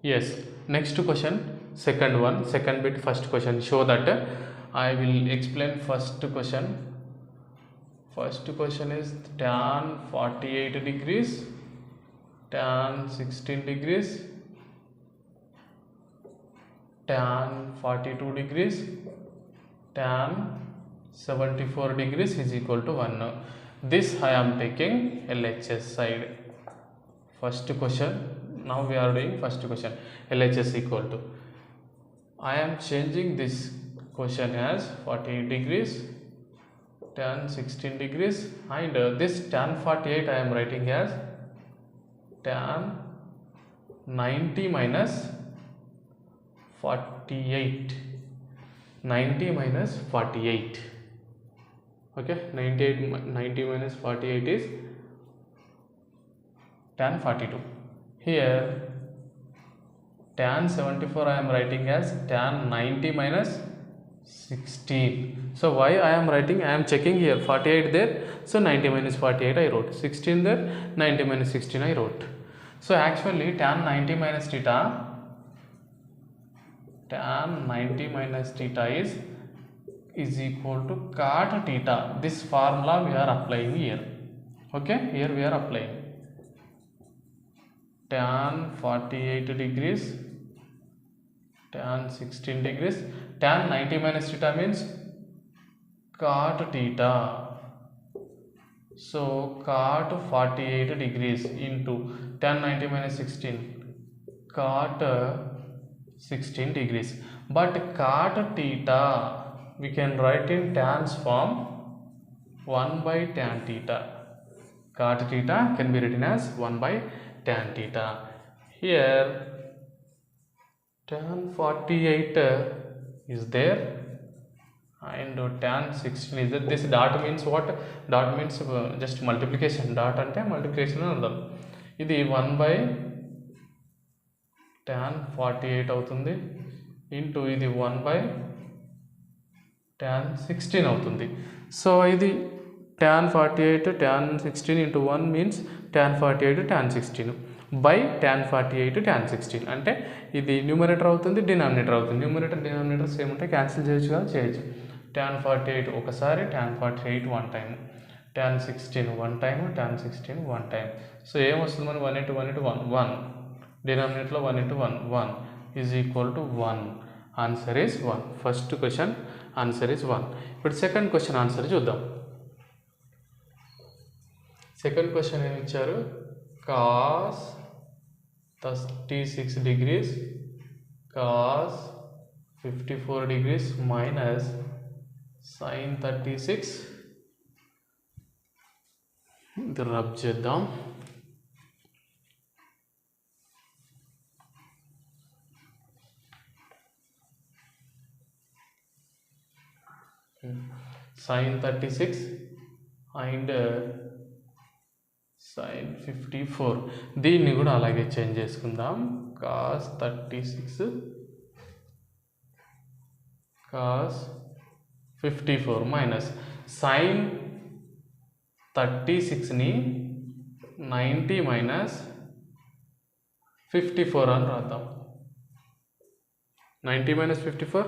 Yes, next question, second one, second bit, first question. Show that I will explain first question. First question is tan 48 degrees, tan 16 degrees, tan 42 degrees, tan 74 degrees is equal to 1. This I am taking LHS side. First question, now we are doing first question. LHS equal to, I am changing this question as 48 degrees, tan 16 degrees, and this tan 48 I am writing as tan 90 minus 48. 90 minus 48. Okay, 90 minus 48 is tan 42. Here tan 74 I am writing as tan 90 minus 16. So why I am writing, I am checking here 48 there, so 90 minus 48 I wrote, 16 there, 90 minus 16 I wrote. So actually tan 90 minus theta, tan 90 minus theta is equal to cot theta. This formula we are applying here. Okay, here we are applying tan 48 degrees, tan 16 degrees, tan 90 minus theta means cot theta. So cot 48 degrees into tan 90 minus 16, cot 16 degrees. But cot theta we can write in tan's form 1 by tan theta. Cot theta can be written as 1 by tan theta. Here tan 48 is there and tan 16 is there. This dot means what? Dot means just multiplication. Dot ante multiplication andam. Idi 1 by tan 48 అవుతుంది into ఇది 1 by tan 16 అవుతుంది. So ఇది tan 48 tan 16 into 1 means tan 48 tan 16 by tan 48 tan 16 అంటే ఇది numerator అవుతుంది, denominator అవుతుంది. Numerator denominator same ఉంటే cancel చేయొచ్చు కదా, చేయొచ్చు. tan 48 ఒకసారి, tan 48 one time, tan 16 one time, tan 16 one time. So ఏమొస్తుంది మనకి 1 into 1 into 1 1, డినామినేటర్లో 1 into 1 1 is equal to 1. Answer is 1. First question answer is 1. ఇప్పుడు సెకండ్ క్వశ్చన్ ఆన్సర్ చూద్దాం. సెకండ్ క్వశ్చన్ ఏమి ఇచ్చారు? cos 36 degrees, cos 54 degrees minus sin 36. ఇది rub చేద్దాం. sin 36 and sin 54. దీన్ని కూడా అలాగే చేంజ్ చేసుకుందాం. cos 36 cos 54 minus sin 36ని 90 minus 54 అని రాద్దాం. 90 మైనస్ 54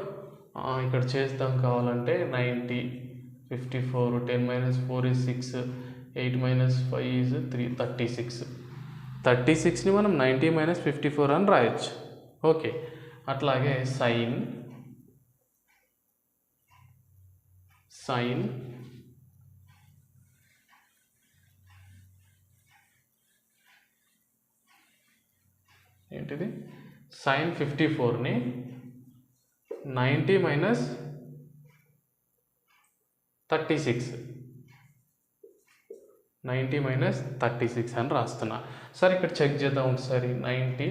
ఇక్కడ చేద్దాం కావాలంటే 90 54 10 minus 4 is 6, 8 minus 5 is 3, 36. 36ని మనం 90 minus 54 అని రాయొచ్చు. ఓకే, అట్లాగే sin ఏంటిది sin 54ని 90 minus 36 90 minus 36 అని రాస్తున్నా. సరే ఇక్కడ చెక్ చేద్దాం ఒకసారి. 90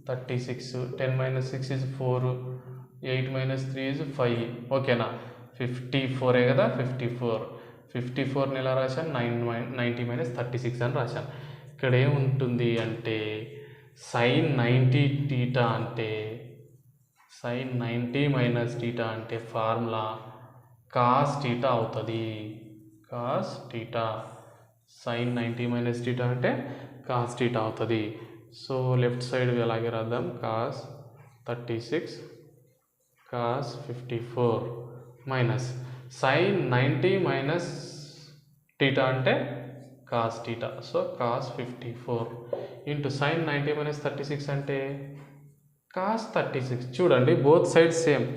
36 10 minus 6 is 4, 8 minus 3 is 5. ఓకేనా? 54 కదా, 54ని ఎలా రాశాను? 90 minus 36 అని రాశాను. ఇక్కడ ఏముంటుంది అంటే sin 90 theta అంటే sin 90 minus theta అంటే ఫార్ములా cos theta అవుతుంది. cos theta sin 90 minus theta అంటే cos theta అవుతుంది. సో లెఫ్ట్ సైడ్ అలాగే రాద్దాం. Cos 36 cos 54 minus sine 90 minus theta అంటే cos theta. So cos 54 into sine 90 minus 36 అంటే cos 36. చూడండి both sides same.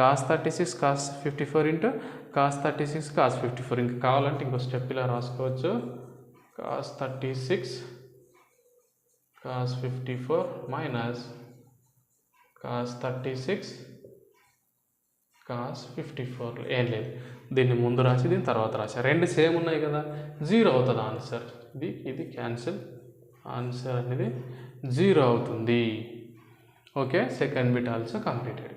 Cos 36 cos 54 into cos 36 cos 54. ఇంకా కావాలంటే ఇంకో స్టెప్ ఇలా రాసుకోవచ్చు. Cos 36 cos 54 minus cos 36 cos 54. ఏం లేదు, దీన్ని ముందు రాసి దీని తర్వాత రాసా. రెండు సేమ్ ఉన్నాయి కదా, 0 అవుతుంది ఆన్సర్. ఇది క్యాన్సిల్, ఆన్సర్ అనేది 0 అవుతుంది. Okay, second bit also completed.